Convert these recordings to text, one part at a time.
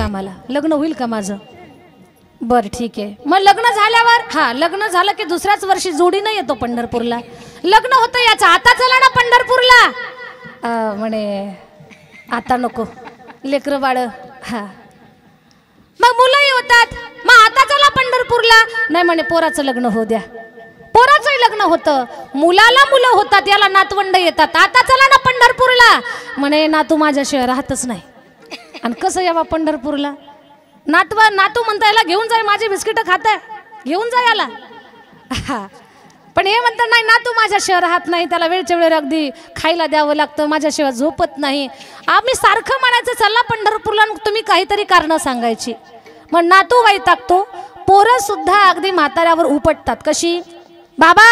का आम्हाला? लग्न होईल का माझं? बरं ठीक आहे. मग लग्न झाल्यावर लग्न झालं की दुसऱ्याच वर्षी जोडीनं येतो पंढरपूरला. लग्न होतं याचं, आता चला ना पंढरपूरला. म्हणे आता नको, लेकरं बाळ. मग मुलंही होतात, मग आता चला पंढरपूरला. नाही म्हणे पोराचं लग्न होऊ द्या. पोराचंही लग्न होतं, मुलाला मुलं होतात, याला नातवंड येतात. आता चला ना पंढरपूरला. म्हणे नातू माझ्याशिवाय राहतच नाही. आणि कसं यावा पंढरपूरला? नातू म्हणता याला घेऊन जाय, माझे बिस्किट खाताय, घेऊन जा याला. पण हे म्हणतात नाही नातू माझ्याशिवाय राहत नाही, त्याला वेळच्या वेळेवर अगदी खायला द्यावं लागतं, माझ्याशिवाय झोपत नाही. आम्ही सारखं म्हणायचं चला पंढरपूरला, तुम्ही काहीतरी कारणं सांगायची. मग नातू वैतागतो, पोरं सुद्धा अगदी म्हाताऱ्यावर उपटतात. कशी? बाबा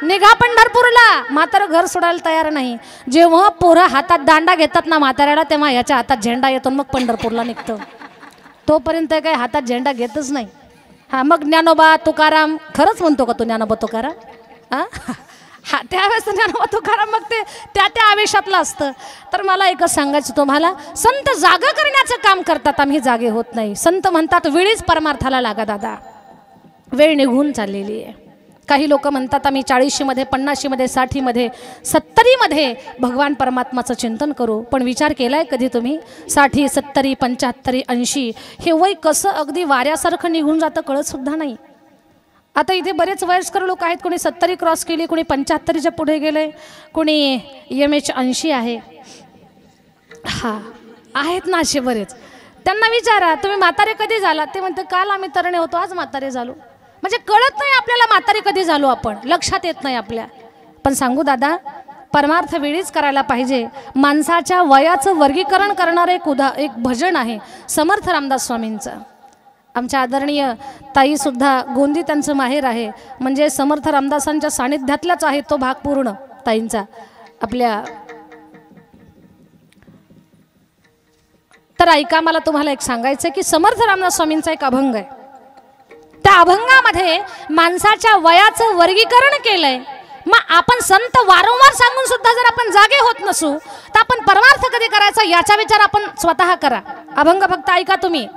निघा पंढरपूरला. म्हातारं घर सोडायला तयार नाही. जेव्हा पोरं हातात दांडा घेतात ना म्हाताऱ्याला, तेव्हा याच्या हातात झेंडा येतो, मग पंढरपूरला निघतं. तोपर्यंत काही हातात झेंडा घेतच नाही. मग ज्ञानोबा तुकाराम, खरंच म्हणतो का तो ज्ञानोबा तुकाराम? त्यावेळेस ज्ञानोबा तुकाराम मग ते त्या आवेशातलं असतं. तर मला एकच सांगायचं तुम्हाला, संत जागा करण्याचं काम करतात, आम्ही जागे होत नाही. संत म्हणतात वेळीच परमार्थाला लागा दादा, वेळ निघून चाललेली आहे. काही लोक म्हणतात आम्ही 40 मध्ये 50 मध्ये 60 मध्ये 70 मध्ये भगवान परमात्माचं चिंतन करू. पण विचार केलाय कधी तुम्ही? 60 70 75 80 हे वय कसं अगदी वाऱ्यासारखं निघून जातं कळत सुद्धा नाही. आता इथे बरेच वयस्कर लोक आहेत, कोणी 70 क्रॉस केली, कोणी 75च्या पुढे गेले, कोणी MH 80 आहे. आहेत ना असे बरेच. त्यांना विचारा तुम्ही म्हातारे कधी झाला? ते म्हणते काल आम्ही तरणे होतो, आज म्हातारे झालो. म्हणजे कळत नाही आपल्याला म्हातारे कधी झालो आपण, लक्षात येत नाही आपल्या. पण सांगू दादा, परमार्थ वेळीच करायला पाहिजे. माणसाच्या वयाचं वर्गीकरण करणारं एक भजन आहे समर्थ रामदास स्वामींचं. आमच्या आदरणीय ताईसुद्धा गोंदी त्यांचं माहेर आहे, म्हणजे समर्थ रामदासांच्या सानिध्यातलाच आहे तो भाग पूर्ण ताईंचा आपल्या. तर ऐका, मला तुम्हाला एक सांगायचं की समर्थ रामदास स्वामींचा एक अभंग आहे. त्या अभंगामध्ये माणसाच्या वयाचं वर्गीकरण केलंय. मग आपण संत वारंवार सांगून सुद्धा जर आपण जागे होत नसू तर आपण परमार्थ कधी करायचा याचा विचार आपण स्वतः करा. अभंग फक्त ऐका तुम्ही,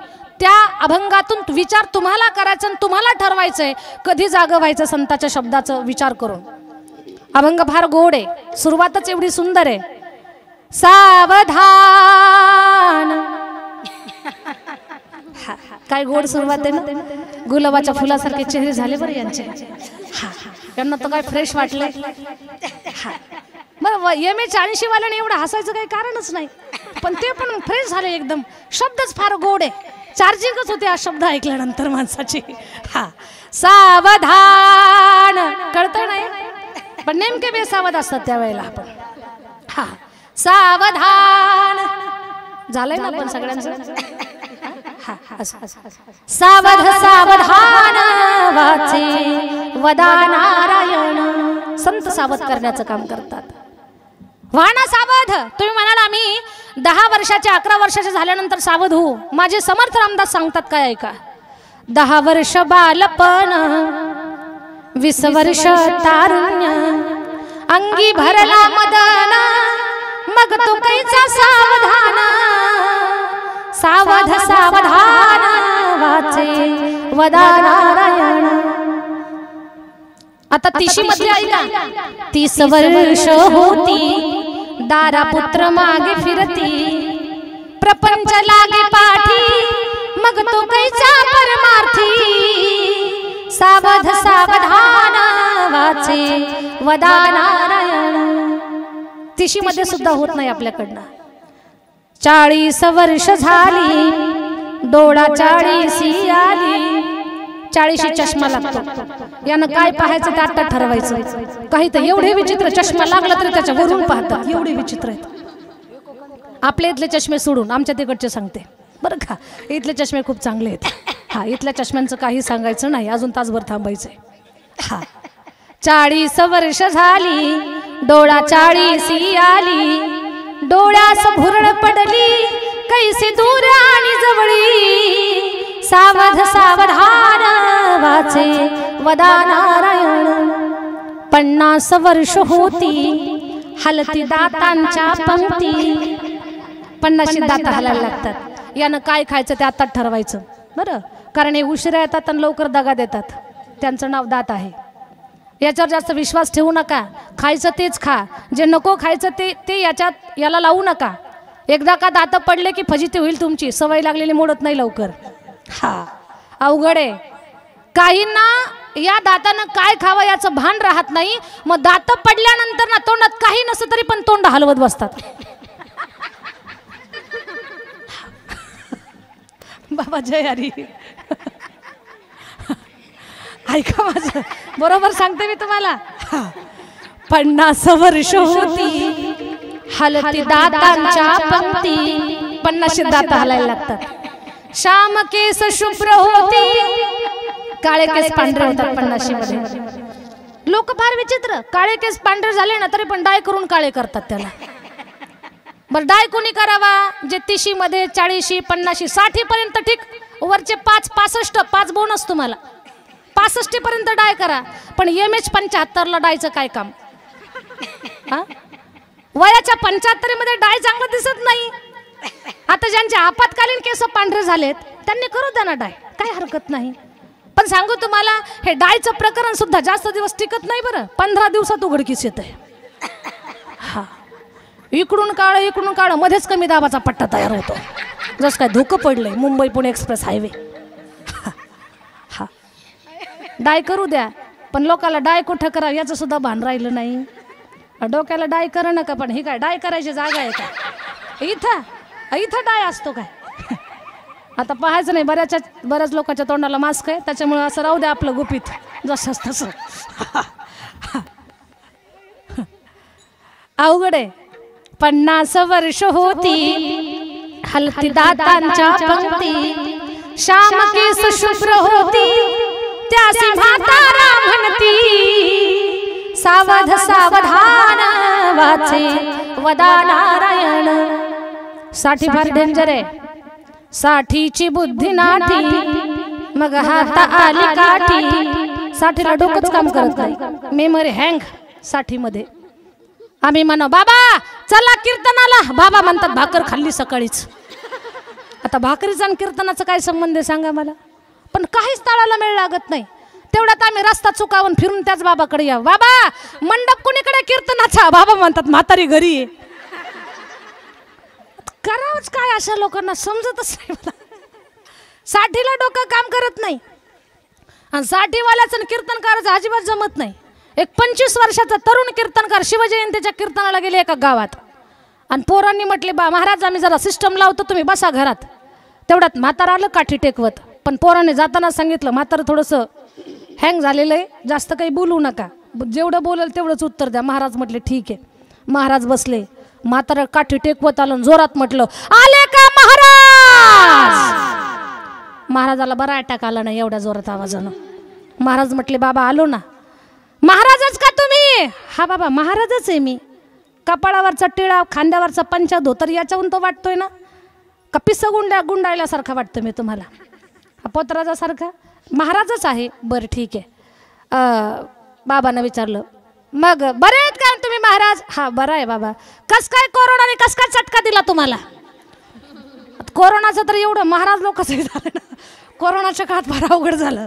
त्या अभंगातून विचार तुम्हाला करायचा आणि तुम्हाला ठरवायचंय कधी जागं व्हायचं संताच्या शब्दाचा विचार करून. अभंग फार गोड आहे, सुरुवातच एवढी सुंदर आहे. सावधान, काय गोड सुरुवात आहे ना. गुलाबाच्या फुलासारखे चेहरे झाले बरं यांचे. त्यांना तर काय फ्रेश वाटलंय. मग MH 80 वाल्याने एवढं हसायचं काही कारणच नाही, पण ते पण फ्रेश झाले एकदम. शब्दच फार गोड आहे, चार्जिंगच होते हा शब्द ऐकल्यानंतर माणसाची. सावधान कळतं नाही, पण नेमके बेसावध असतात त्यावेळेला आपण. सावधान झालंय ना पण सगळ्यांचं. सावध सावधान वाचे वदा नारायण. संत सावध करण्याचं काम करतात. वाणा सावध. तुम्ही म्हणाल आम्ही 10 वर्षाचे 11 वर्षाचे झाल्यानंतर सावध होऊ. माझे समर्थ रामदास सांगतात काय ऐका. 10 वर्ष बालपण, 20 वर्ष तारुण्य, अंगी भरला मदन, मग तो कैचा सावधान. सावध सावधान वाचे वदा नारायण. आता 30 मध्ये ऐका. 30 वर्ष होती, दारापुत्र मागे फिरती, प्रपंच लागे पाठी, मग तो कैचा परमार्थी. सावध सावधान वाचे वदा नारायण. 30 मध्ये सुद्धा होत नाही आपल्याकडनं. 40 वर्ष झाली, डोळा 40 आली. 40 चष्मा लागतो. यानं काय पाहायचं ते आता ठरवायचं. काही तर एवढे विचित्र चष्मा लागला तरी त्याच्या वरून पाहतात, एवढे विचित्र आहेत. आपल्या इथले चष्मे सोडून आमच्या तिकडचे सांगते बरं का. इथले चष्मे खूप चांगले आहेत. इथल्या चष्म्यांचं काही सांगायचं नाही, अजून तासभर थांबायचंय. 40 वर्ष झाली, डोळा 40 आली, डोळ्यास भुरळ पडली, कैसे दूर आणि जवळी. सावध सावधान वाचे वदा नारायण. 50 वर्ष होती, हलती दातांच्या पंक्ती. 50 दात हलायला लागतात. यानं काय खायचं ते आत्ताच ठरवायचं बरं, कारण हे उशिरा येतात आणि लवकर दगा देतात. त्यांचं नाव दात आहे. याच्यावर जास्त विश्वास ठेवू नका. खायचं तेच खा, जे नको खायचं ते याला लावू नका. एकदा का दात पडले की फजिती होईल तुमची. सवय लागलेली मोडत नाही लवकर. हा अवघड आहे. काहींना या दातानं काय खावं याचं भान राहत नाही. मग दात पडल्यानंतर ना तोंडात काही नसतं तरी पण तोंड हलवत बसतात. बाबा जय हरी. ऐका माझं, बरोबर सांगते मी तुम्हाला. 50 वर्ष होती हलती दातांच्या पंक्ती. 50 दात हलायला लागतात. श्याम केस शुभ्र होती, काळे केस पांढरे होतात 50 मध्ये. लोक फार विचित्र, काळे केस पांढरे झाले ना तरी पण डाय करून काळे करतात त्याला. बरं डाय कोणी करावा? जे 30 मध्ये 40 50 60 पर्यंत ठीक. वरचे 5 65 5 बोनस तुम्हाला. 65 पर्यंत डाय करा. पण MH 75 ला डायचं काय काम? हा वयाच्या 75 मध्ये डाय चांगलं दिसत नाही. आता ज्यांचे आपत्कालीन केस पांढरे झालेत त्यांनी करू द्या ना डाय, काय हरकत नाही. पण सांगू तुम्हाला, हे डायचं प्रकरण सुद्धा जास्त दिवस टिकत नाही बरं. 15 दिवसात उघडकीस येत आहे. हा इकडून काळ मध्येच कमी दाबाचा पट्टा तयार होतो. जसं काय धोकं पडलंय मुंबई पुणे एक्सप्रेस हायवे. हा डाय करू द्या, पण लोकाला डाय कुठं करावं याचं सुद्धा भान राहिलं नाही. डोक्याला डाय करू नका, पण ही काय डाय करायची जागा आहे का? इथं डाय असतो काय? आता पाहायचं नाही. बऱ्याच लोकांच्या तोंडाला मास्क आहे, त्याच्यामुळे असं राहू द्या आपलं गुपित जसं तसं. अवघड आहे. 50 वर्ष होती हलती दातांच्या पंक्ती. श्याम केस शुभ्र होती, त्यासी म्हातारा म्हणती. सावध सावधान वाचे वदा नारायण. 60 फार डेंजर आहे. 60ची बुद्धी नाठी, मग हात आली काठी. 60ला डोकंच काम करत नाही. मेमरी हँग 60 मध्ये. आम्ही म्हणा बाबा चला कीर्तनाला, बाबा म्हणतात भाकर खाल्ली सकाळीच. आता भाकरीचा आणि कीर्तनाचा काय संबंध आहे सांगा मला? पण काहीच ताळाला मेळ लागत नाही. तेवढ्यात आम्ही रस्ता चुकावून फिरून त्याच बाबाकडे या. बाबा मंडप कुणीकडे कीर्तनाचा? बाबा म्हणतात म्हातारी घरी आहे. करावंच काय अशा लोकांना समजतच नाही मला. 60ला डोकं काम करत नाही. आणि 60 वाल्याचं आणि कीर्तनकाराचं अजिबात जमत नाही. एक 25 वर्षाचा तरुण कीर्तनकार शिवजयंतीच्या कीर्तनाला गेले एका गावात. आणि पोरांनी म्हटले बा महाराज आम्ही जरा सिस्टम लावतो, तुम्ही बसा घरात. तेवढ्यात म्हातारा आलं काठी टेकवत. पण पोरांनी जाताना सांगितलं म्हातारं थोडंसं हँग झालेलं आहे, जास्त काही बोलू नका, जेवढं बोलेल तेवढंच उत्तर द्या. महाराज म्हटले ठीक आहे. महाराज बसले. म्हातारं काठी टेकवत आलं, जोरात म्हटलं आले का महाराज? महाराजाला बरा अटॅक आला नाही एवढ्या जोरात आवाजानं. महाराज म्हटले बाबा आलो ना. महाराजच का तुम्ही? हा बाबा महाराजच आहे मी. कपाळावरचा टिळा, खांद्यावरचा पंचा, धोतर याच्याहून तो वाटतोय ना का पिस गुंडाळल्यासारखा वाटतं मी तुम्हाला? हा पोतराजासारखा? महाराजच आहे. बरं ठीक आहे. बाबांना विचारलं मग बरे आहेत का तुम्ही महाराज? हा बरं आहे बाबा. कस काय कोरोनाने कस काय चटका दिला तुम्हाला? कोरोनाचं तर एवढं महाराज लोकच झालं ना, कोरोनाच्या काळात फार अवघड झालं.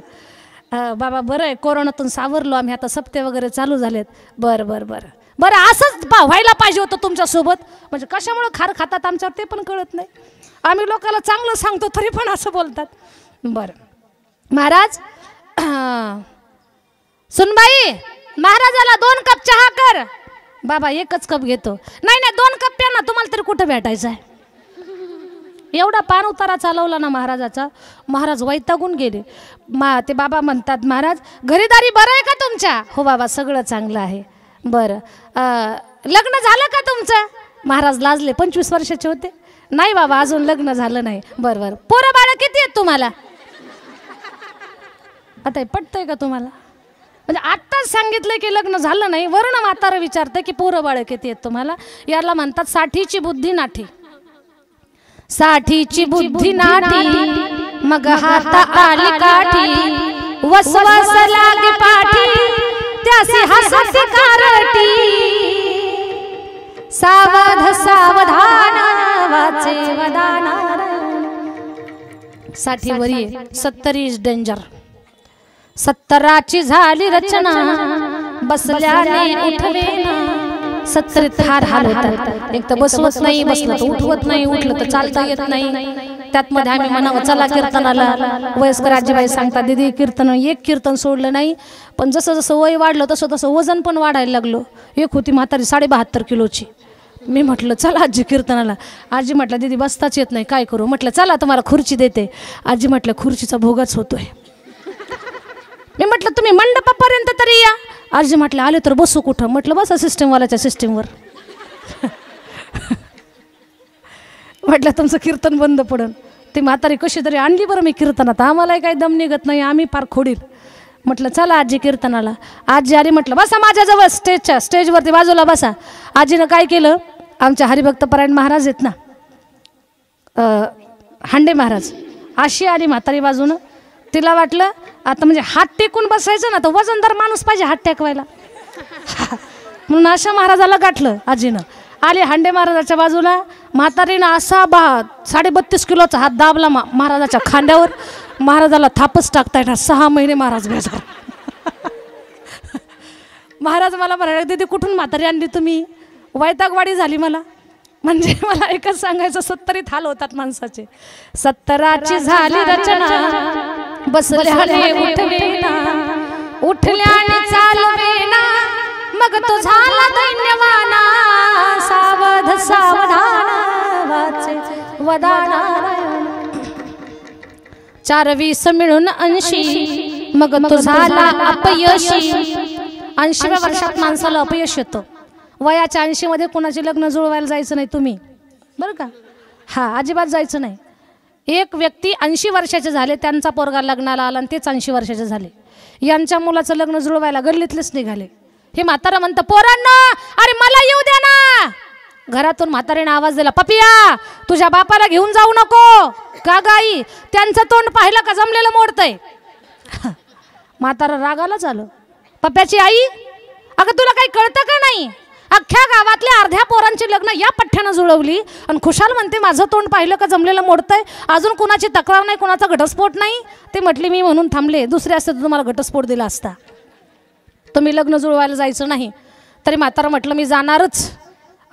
बाबा बरं आहे, कोरोनातून सावरलो आम्ही, आता सप्ते वगैरे चालू झालेत. बरं बरं बरं बरं असंच व्हायला पाहिजे होतं तुमच्यासोबत. म्हणजे कशामुळे खार खातात आमच्यावर ते पण कळत नाही. आम्ही लोकांना चांगलं सांगतो तरी पण असं बोलतात. बरं महाराज, सुनबाई महाराजाला 2 कप चहा कर. बाबा 1च कप घेतो. नाही नाही 2 कप प्या ना, तुम्हाला तरी कुठं भेटायचं आहे? एवढा पान उतारा चालवला ना महाराजाचा. महाराज वैतागून गेले. ते बाबा म्हणतात महाराज घरीदारी बरं आहे का तुमच्या? हो बाबा सगळं चांगलं आहे. बरं लग्न झालं का तुमचं? महाराज लाजले. 25 वर्षाचे होते. नाही बाबा अजून लग्न झालं नाही. बरं बरं पोरं बाळ किती आहेत तुम्हाला? आता हे पटतंय का तुम्हाला? म्हणजे आत्ताच सांगितलं की लग्न झालं नाही, वर्ण म्हातारं विचारतं की पोरं बाळ किती आहेत तुम्हाला? याला म्हणतात 60ची बुद्धी नाठी. 60ची बुद्धी नाठी, मग हात आली काठी. वसवस लागे पाठी, त्यासी हसती कारटी. सावध सावधान वाचे वदा नारायण. साठीवरी 70 इज डेंजर. 70ची झाली रचना बसल्याने उठवेना. 70 फार हाल होतात. एक तर बसवत नाही, बसलं तर उठवत नाही, उठलं तर चालता येत नाही. त्यात मध्ये आम्ही म्हणावं चला कीर्तनाला. वयस्कर आजीबाई सांगतात दीदी कीर्तन, एक कीर्तन सोडलं नाही. पण जसं जसं वय वाढलं तसं तसं वजन पण वाढायला लागलो. एक होती म्हातारी 72.5 किलोची. मी म्हटलं चला आजी कीर्तनाला. आजी म्हटलं दीदी बसताच येत नाही, काय करू. म्हटलं चला तुम्हाला खुर्ची देते. आजी म्हटलं खुर्चीचा भोगच होतोय. मी म्हटलं तुम्ही मंडपापर्यंत तरी या. आजी म्हटलं आले तर बसू कुठं. म्हटलं बसा सिस्टीमवाल्याच्या सिस्टीमवर. म्हटलं तुमचं कीर्तन बंद पडन. ती म्हातारी कशी तरी आणली बरं मी कीर्तनात. आम्हालाही काही दम निघत नाही, आम्ही फार खोडील. म्हटलं चला आजी कीर्तनाला. आजी आली. म्हटलं बसा माझ्याजवळ स्टेजवरती बाजूला बसा. आजीनं काय केलं, आमच्या हरिभक्तपरायण महाराज आहेत ना, हांडे महाराज, अशी आली म्हातारी बाजूनं. तिला वाटलं आता म्हणजे हात टेकून बसायचं ना, तर वजनदार माणूस पाहिजे हात टेकवायला. म्हणून अशा महाराजाला गाठलं आजीनं. आली हांडे महाराजाच्या बाजूला. म्हातारीनं असा 32.5 किलोचा हात दाबला महाराजाच्या खांद्यावर. महाराजाला थापच टाकता येणार. 6 महिने महाराज बेजार. महाराज मला म्हणाले दीदी कुठून म्हातारी आणली तुम्ही. वैतागवाडी झाली मला. म्हणजे मला एकच सांगायचं 70 हाल होतात माणसाचे. 70ची झाली रचना बसल्याने उठवेना. उठल्याने चालवेना मग तो झाला दैन्यवाना. सावध सावधान वाचे वदानारायण. 4-20 मिळून 80 मग तो झाला अपयशी. 80व्या वर्षात माणसाला अपयश येतं. वयाच्या 80 मध्ये कोणाचे लग्न जुळवायला जायचं नाही तुम्ही बरं का. हा अजिबात जायचं नाही. एक व्यक्ती 80 वर्षाचे झाले, त्यांचा पोरगा लग्नाला आला आणि तेच 80 वर्षाचे झाले. यांच्या मुलाचं लग्न जुळवायला गल्लीतलेच निघाले. हे म्हातारा म्हणतं पोरांना अरे मला येऊ द्या ना. घरातून म्हातारीने आवाज दिला पपिया तुझ्या बापाला घेऊन जाऊ नको. का गाई त्यांचं तोंड पाहिलं का जमलेलं मोडतंय. म्हातारा रागालाच आलं. पप्प्याची आई अगं तुला काही कळतं का नाही. अख्ख्या गावातल्या अर्ध्या पोरांची लग्न या पठ्ठ्यानं जुळवली आणि खुशाल म्हणते माझं तोंड पाहिलं का जमलेलं मोडतंय. अजून कुणाची तक्रार नाही, कुणाचा घटस्फोट नाही. ते म्हटली मी म्हणून थांबले, दुसरे असते तर तुम्हाला घटस्फोट दिला असता. तुम्ही लग्न जुळवायला जायचं नाही. तरी म्हातारा म्हटलं मी जाणारच.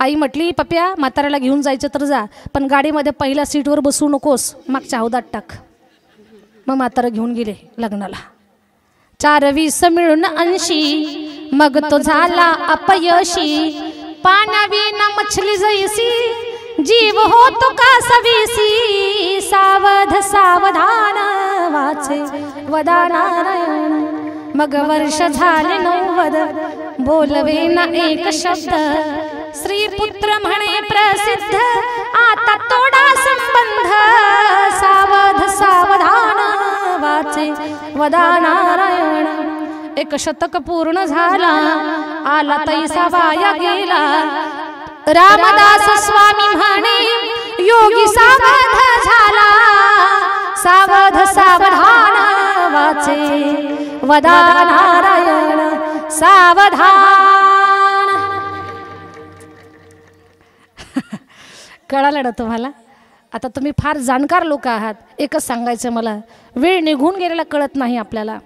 आई म्हटली पप्या म्हाताऱ्याला घेऊन जायचं तर जा, पण गाडीमध्ये पहिल्या सीटवर बसू नकोस, मागच्या हौदात टाक. मग म्हातारा घेऊन गेले लग्नाला. 4-20 मिळून 80 मग तो झाला अपयशी. पाण्याविना मछली जैसी जीव होतो का सवीसी. सावध सावधान वाचे वदानारायण. मग वर्ष झाले 90 बोलवे ना एक शब्द. श्री पुत्र म्हणे प्रसिद्ध आता तोडा संबंध. सावध सावधान वाचे वदानारायण. 1 शतक पूर्ण झाला आला तैसा वाया गेला. रामदास स्वामी म्हणे योगी सावध झाला. सावध सावधान वाचे वदानारायण. सावधान. कळालं ना तुम्हाला. आता तुम्ही फार जाणकार लोक आहात. एकच सांगायचं मला, वेळ निघून गेलेला कळत नाही आपल्याला.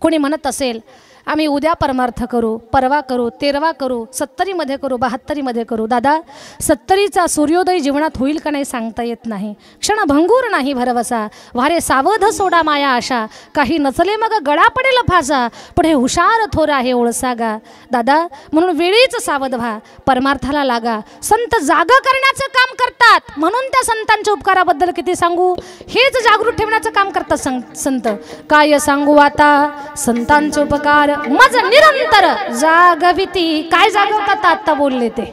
कोणी म्हणत असेल आम्ही उद्या परमार्थ करू, परवा करू, 13वा करू, 70 मध्ये करू, 72 मध्ये करू. दादा 70चा सूर्योदय जीवनात होईल का नाही सांगता येत नाही. क्षणभंगूर नाही भरवसा. वारे सावध सोडा माया आशा. काही नचले मग गळा पडेल फासा. पुढे हुशार थोर आहे ओळसा गा. दादा म्हणून वेळीच सावध व्हा, परमार्थाला लागा. संत जागा करण्याचं काम करतात म्हणून त्या संतांच्या उपकाराबद्दल किती सांगू. हेच जागृत ठेवण्याचं काम करतात संत. काय सांगू आता संतांचे उपकार मज निरंतर जागविती. काय जागवतात आता बोलले ते.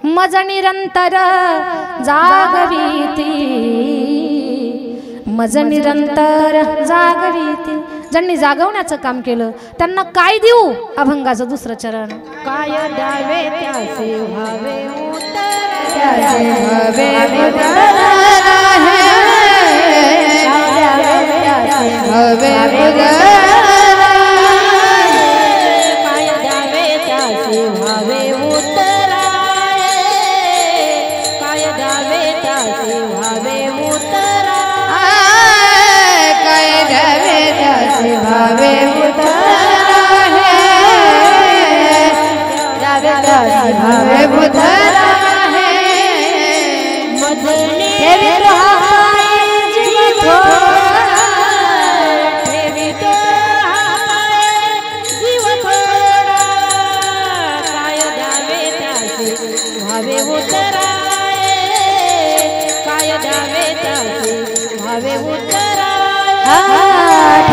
मज निरंतर जागविती. मज निरंतर जागविती. ज्यांनी जागवण्याचं काम केलं त्यांना काय देऊ. अभंगाचं 2रं चरण. काय द्यावे त्याचे व्हावे उतर. त्याचे व्हावे उतर. हवे उतर.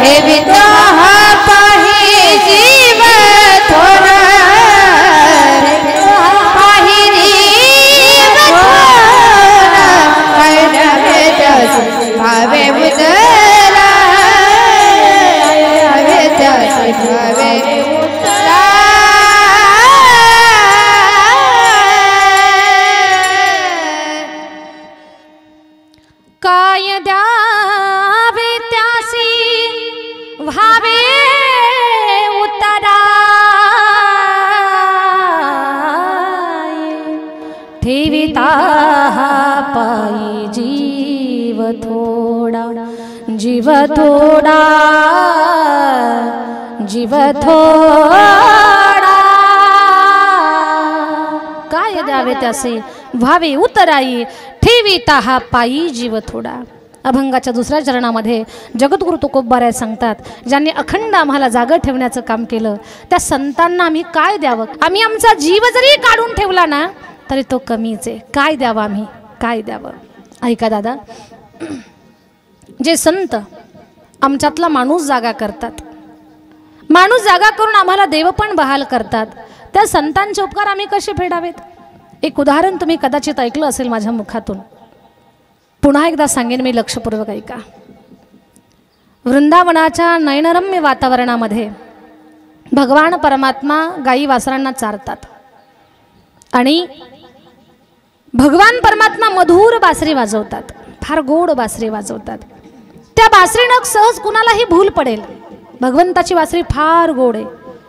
ठेविता पाही जीव थोडा पाही जीव थोडा काय द्यावे त्यासी भावे उतरा भावे त्यासी भावे उतरा काय द्यावे त्यासी भावे उतरा ठेविता पायी जीव थोडा जीव थोडा जीव थोडा काय द्यावे त्यासे भावे उतराई ठेविता हा पायी जीव थोडा. अभंगाच्या दुसऱ्या चरणामध्ये जगद्गुरु तुकोबाराय सांगतात, ज्यांनी अखंड आम्हाला जागा ठेवण्याचं काम केलं त्या संतांना आम्ही काय द्यावं. आम्ही आमचा जीव जरी काढून ठेवला ना तरी तो कमीच आहे. काय द्यावं आम्ही, काय द्यावं. ऐका दादा, जे संत आमच्यातला माणूस जागा करतात, माणूस जागा करून आम्हाला देव पण बहाल करतात, त्या संतांचे उपकार आम्ही कसे फेडावेत. एक उदाहरण तुम्ही कदाचित ऐकलं असेल माझ्या मुखातून, पुन्हा एकदा सांगेन मी, लक्षपूर्वक ऐका. वृंदावनाच्या नयनरम्य वातावरणामध्ये भगवान परमात्मा गाई वासरांना चारतात आणि भगवान परमात्मा मधुर बासरी वाजवतात, फार गोड बासरी वाजवतात. त्या बासरीनं सहज कुणालाही भूल पडेल. भगवंताची बासरी फार गोड आहे.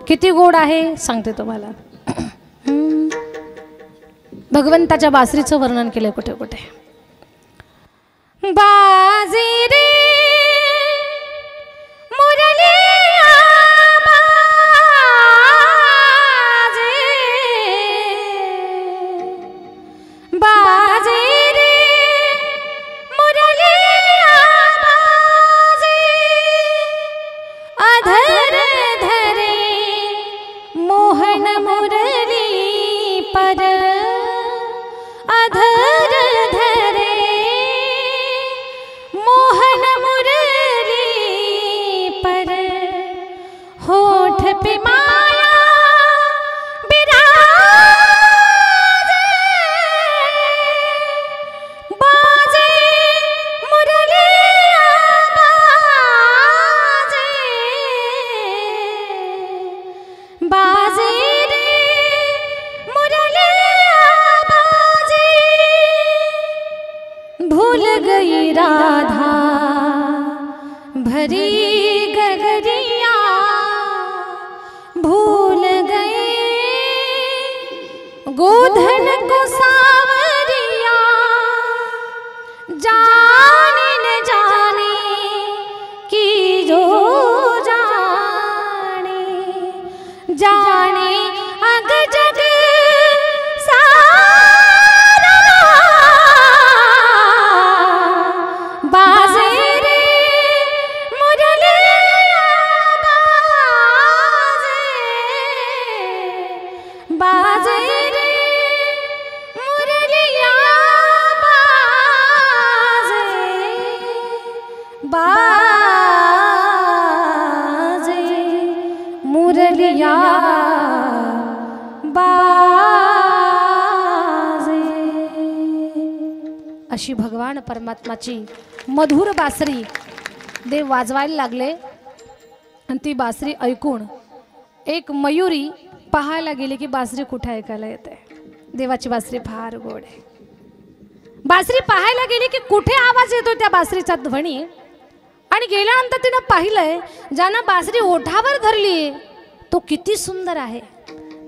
किती गोड आहे सांगते तुम्हाला. भगवंताच्या बासरीचं वर्णन केलंय कुठे कुठे. बाजी रे मुरली बाजे रे मुरली बाजे अधर धरे मोहन मुरली पर अधर धरे मोहन मुरली पर होठ पे माया बाजे मुरली बाजे रे मुरली बाजे भूल गई राधा भरी गगरिया भूल गए गोधन को सावरिया जाने न जाने की जो जाने जाने अग जग सारा बाजे रे मुरली बाजे बाजे रे मुरलिया बाजे मुरलिया बाजे. अशी भगवान परमात्माची मधुर बासरी देव वाजवायला लागले आणि ती बासरी ऐकून एक मयुरी पाहायला गेली की बासरी कुठे ऐकायला येते. देवाची बासरी फार गोड आहे. बासरी पाहायला गेली की कुठे आवाज येतो त्या बासरीचा ध्वनी, आणि गेल्यानंतर तिनं पाहिलंय ज्यानं बासरी ओठावर धरली तो किती सुंदर आहे.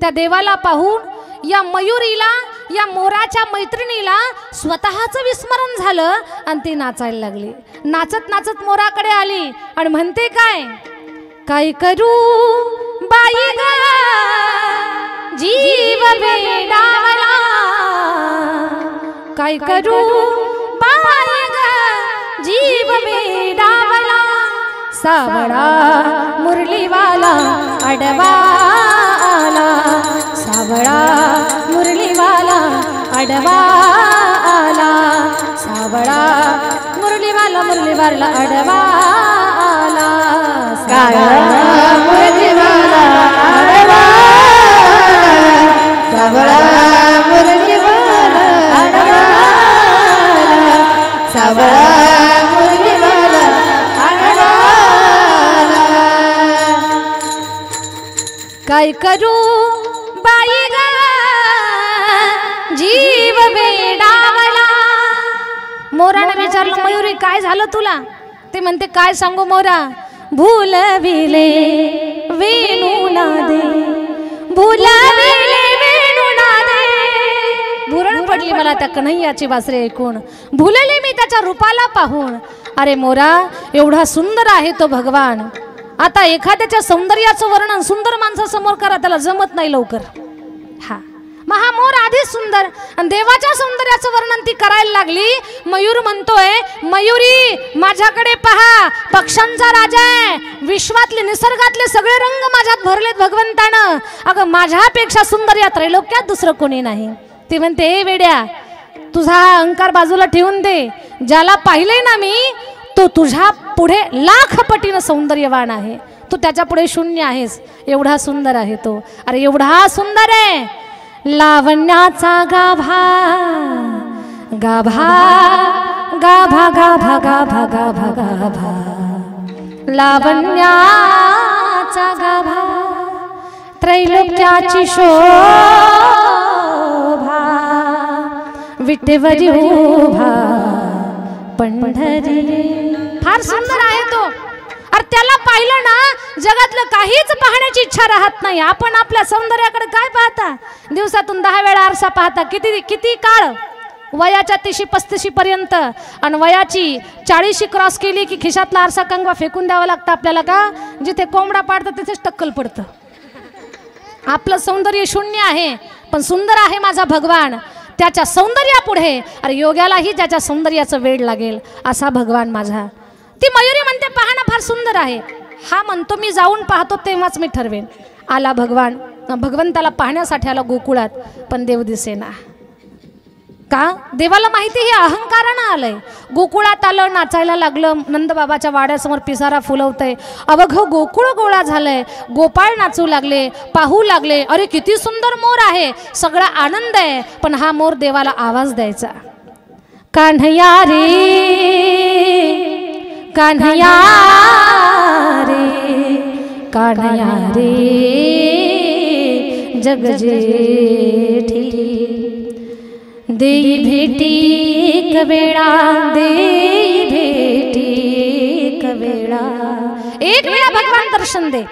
त्या देवाला पाहून या मयुरीला, या मोराच्या मैत्रिणीला स्वतःचं विस्मरण झालं आणि ती नाचायला लागली. नाचत नाचत मोराकडे आली आणि म्हणते, काय करू बाई ग जीव वेडावला, काय करू बाई ग जीव वेडावला, सावळा मुरलीवाला अडवाला, सावळा मुरलीवाला अडवाला, सावळा मुरलीवाला मुरलीवाला अडवाला. काळा मुरलीवाला आडवाला सावळा मुरलीवाला आडवाला सावळा मुरलीवाला आडवाला काय करू बाई ग जीव वेडावला. मोराने विचारलं मयुरी काय झालं तुला. ते म्हणते काय सांगू मोरा, भूलविले वेणूला दे भूलविले वेणूला दे. भुरण पडली मला त्या कन्हैयाची बासरी ऐकून, भुलले मी त्याच्या रूपाला पाहून. अरे मोरा एवढा सुंदर आहे तो भगवान. आता एखाद्याच्या सौंदर्याचं वर्णन सुंदर माणसासमोर करा त्याला जमत नाही लवकर. हा महामोर आधीच सुंदर आणि देवाच्या सौंदर्याचं वर्णन ती करायला लागली. मयूर म्हणतोय मयुरी माझ्याकडे पहा, पक्ष्यांचा राजा आहे, विश्वातले निसर्गातले सगळे रंग माझ्यात भरलेत भगवंतानं. अगं माझ्यापेक्षा सुंदर या त्रैलोक्यात दुसरं कोणी नाही. ती म्हणते हे वेड्या तुझा हा अहंकार बाजूला ठेवून दे. ज्याला पाहिलंय ना मी तो तुझ्या पुढे लाख पटीनं सौंदर्यवान आहे, तू त्याच्या पुढे शून्य आहेस. एवढा सुंदर आहे तो. अरे एवढा सुंदर आहे लावण्याचा गाभा गाभा गाभा गाभा गाभा गाभा गाभा लावण्याचा गाभा त्रैलोक्याची शोभा विटेवरी उभा पंढरी. फार सुंदर आहे तो. अरे त्याला पाहिलं ना जगातलं काहीच पाहण्याची इच्छा राहत नाही. आपण आपल्या सौंदर्याकडे काय पाहता, दिवसातून 10 वेळा आरसा पाहता. किती किती काळ वयाच्या 30-35 पर्यंत आणि वयाची 40 क्रॉस केली की खिशातला आरसा कंगवा फेकून द्यावा लागतं आपल्याला. का जिथे कोंबडा पाडतं तिथेच टक्कल पडतं. आपलं सौंदर्य शून्य आहे पण सुंदर आहे माझा भगवान. त्याच्या सौंदर्यापुढे अरे योग्यालाही ज्याच्या सौंदर्याचं वेड लागेल असा भगवान माझा. ती मयुरी म्हणते पहा ना फार सुंदर आहे. हा म्हणतो मी जाऊन पाहतो तेव्हाच मी ठरवेन. आला भगवान, भगवंताला पाहण्यासाठी आला गोकुळात, पण देव दिसेना. का देवाला माहिती हे अहंकारानं आलंय. गोकुळात आलं, नाचायला लागलं, नंदबाबाच्या वाड्यासमोर पिसारा फुलवतंय. अवघं गोकुळ गोळा झालंय, गोपाळ नाचू लागले, पाहू लागले. अरे किती सुंदर मोर आहे, सगळा आनंद आहे. पण हा मोर देवाला आवाज द्यायचा, कान्हैया रे कान्हैया रे कान्हैया रे जग जेठी देई भेटी एक वेळा देई भेटी एक वेळा. एक वेळा भगवान दर्शन दे.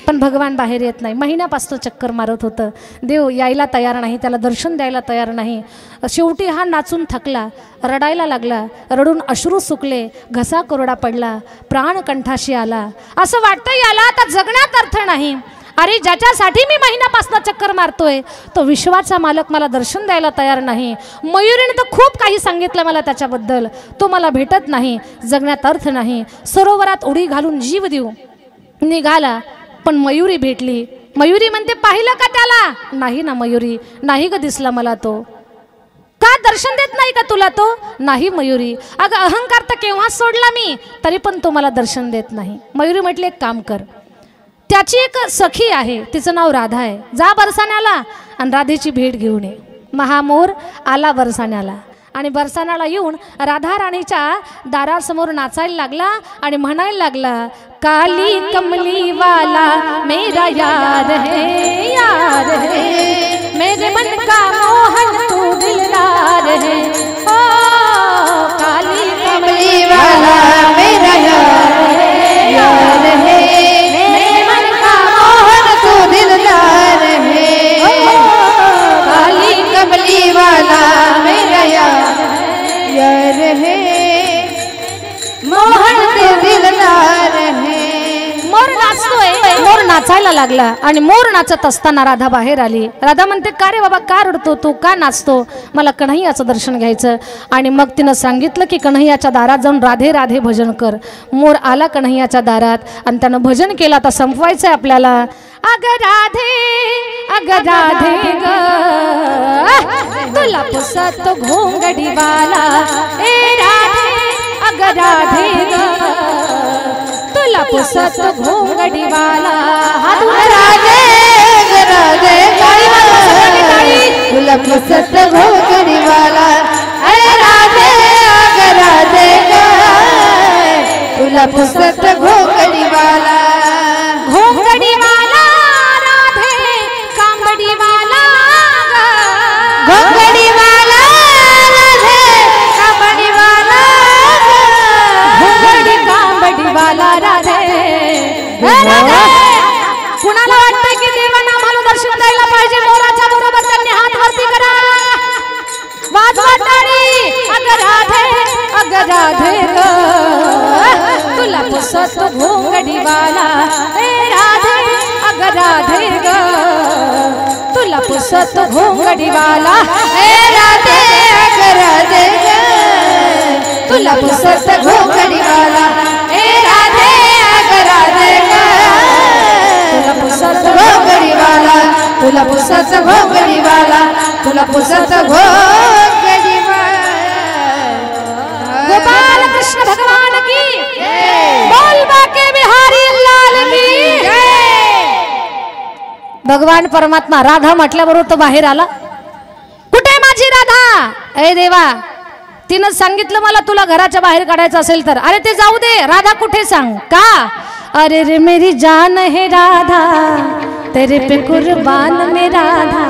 पण भगवान बाहेर येत नाही. महिन्यापासून चक्कर मारत होतं. देव यायला तयार नाही, त्याला दर्शन द्यायला तयार नाही. शेवटी हा नाचून थकला, रडायला लागला. रडून अश्रू सुकले, घसा कोरडा पडला, प्राण कंठाशी आला. असं वाटतं याला आता जगण्यात अर्थ नाही. अरे ज्याच्यासाठी मी महिन्यापासून चक्कर मारतोय तो विश्वाचा मालक मला दर्शन द्यायला तयार नाही. मयुरीने तर खूप काही सांगितलं मला त्याच्याबद्दल. तो मला भेटत नाही, जगण्यात अर्थ नाही. सरोवरात उडी घालून जीव देऊ निघाला, पण मयुरी भेटली. मयुरी म्हणते पाहिलं का त्याला. नाही ना मयुरी, नाही ग दिसला मला तो. का दर्शन देत नाही का तुला तो. नाही मयुरी. अगं अहंकार तर केव्हा सोडला मी, तरी पण तो मला दर्शन देत नाही. मयुरी म्हटले एक काम कर, त्याची एक सखी आहे, तिचं नाव राधा आहे, जा बरसाण्याला आणि राधेची भेट घेऊन ये. महामोर आला बरसाण्याला आणि बरसाण्याला येऊन राधा राणीच्या दारासमोर नाचायला लागला आणि म्हणायला लागला, काली कमली वाला मेरा यार है मेरे मन का मोहन तू दिलदार है. ओ काली कमली वाला मेरा यार है मेरे मन का मोहन तू दिलदार है. काली कमली वाला मेरा यार है मोहन तू दिलदार है. मोर नाचतोय. मोर नाचायला लागला आणि मोर नाचत असताना राधा बाहेर आली. राधा म्हणते का रे बाबा, का रडतो तू, का नाचतो, मला कन्हैयाचं दर्शन घ्यायचं. आणि मग तिनं सांगितलं की कन्हैयाच्या दारात जाऊन राधे राधे भजन कर. मोर आला कन्हैयाच्या दारात आणि त्यानं भजन केलं. आता संपवायचंय आपल्याला. अग राधे ग तुला पुसत घोंगडी वाला ए राधे. अग राधे ग तुला पुसत घोंगडीवाला हात राधे राधे तुला पुसत घोंगडीवाला अरे राधे राधे तुला पुसत घोंगडीवाला घोंगडीवाला राधे कांबडीवाला घोंगडीवाला राधे कांबडीवाला घोंगडी कांबडीवाला राधे राधे कुणाला वाटतंय की देवांना आम्हाला दर्शन द्यायला पाहिजे मोराच्या बरोबर त्यांनी हात वरती करा वाजवा टाळी अग राधे ग तुला पुसत घोंगडीवाला ए राधे अग राधे ग तुला पुसत घोंगडीवाला ए राधे अग राधे तुला पुसत घोंगडीवाला ए राधे अग राधे तुला पुसत घोंगडीवाला तुला पुसत घोंगडीवाला तुला पुसत घोंगडीवाला गोपाल कृष्ण भगवान की बोल बाके बिहारी लाल की भगवान परमात्मा राधा म्हटल्याबरोबर तो बाहेर आला कुठे माझी राधा ए देवा तिनं सांगितलं मला तुला घराच्या बाहेर काढायचं असेल तर अरे ते जाऊ दे राधा कुठे सांग का अरे रे मेरी जान है राधा तेरे पे कुर्बान में राधा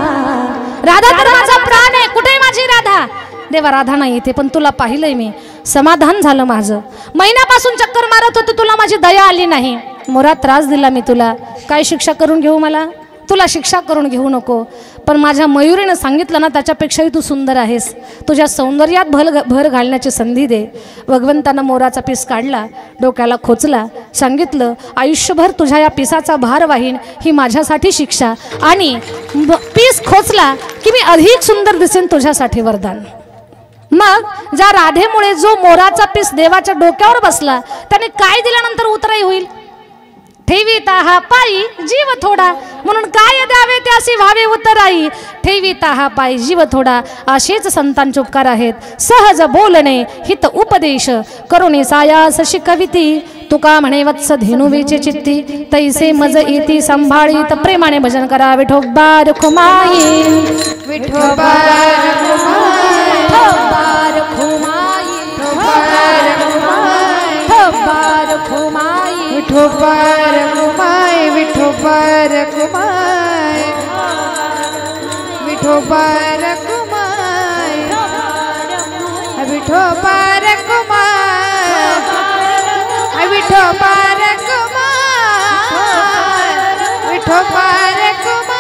राधा तर माझा प्राण आहे कुठे माझी राधा देवा राधा नाही इथे पण तुला पाहिलंय मी समाधान झालं माझं महिन्यापासून चक्कर मारत होतो तुला माझी दया आली नाही मोरा त्रास दिला मी तुला काय शिक्षा करून घेऊ मला तुला शिक्षा करून घेऊ नको पण माझ्या मयुरीनं सांगितलं ना त्याच्यापेक्षाही तू सुंदर आहेस तुझ्या सौंदर्यात भर घालण्याची संधी दे भगवंतानं मोराचा पीस काढला डोक्याला खोचला सांगितलं आयुष्यभर तुझ्या या पिसाचा भार वाहीन ही माझ्यासाठी शिक्षा आणि पीस खोचला की मी अधिक सुंदर दिसेन तुझ्यासाठी वरदान मग ज्या राधेमुळे जो मोराचा पीस देवाच्या डोक्यावर बसला त्याने काय दिल्यानंतर उतराई होईल ठेवीता हा पायी जीव थोडा म्हणून काय द्यावे त्यासी व्हावे उतराई ठेवीता हा पायी जीव थोडा असेच संतांचे उपकार आहेत सहज बोलणे हित उपदेश करुणे सायास शिकविती तुका म्हणे वत्स धेनुवीचे चित्ती तैसे मज येती संभाळीत प्रेमाने भजन करा विठोबा रखुमाई विठोबा रखुमाई विठोबा रखुमाई विठोबा रखुमाई विठोबा रखुमाई विठोबा रखुमाई विठोबा रखुमाई विठोबा रखुमाई विठोबा रखुमाई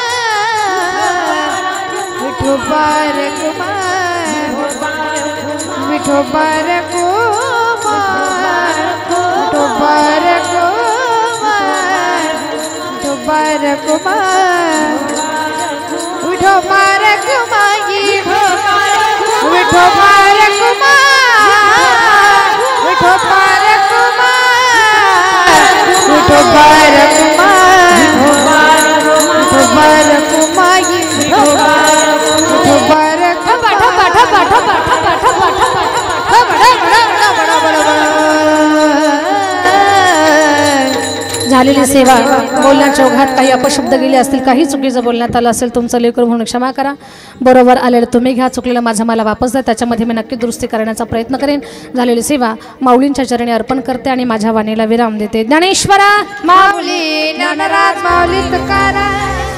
विठोबा रखुमाई विठोबा रखुमाई विठोबा रखुमाई विठोबा रखुमाई विठोबा रखुमाई विठोबा रखुमाई विठोबा रखुमाई विठोबा झालेली सेवा बोलण्याच्या ओघात काही अपशब्द गेले असतील काही चुकीचं बोलण्यात आलं असेल तुमचं लेकर म्हणून क्षमा करा बरोबर आलेलं तुम्ही घ्या चुकलेलं माझं मला वापस द्या त्याच्यामध्ये मी नक्की दुरुस्ती करण्याचा प्रयत्न करेन झालेली सेवा माऊलींच्या चरणी अर्पण करते आणि माझ्या वाणीला विराम देते ज्ञानेश्वरा माऊली ज्ञानराज माऊली तुकाराम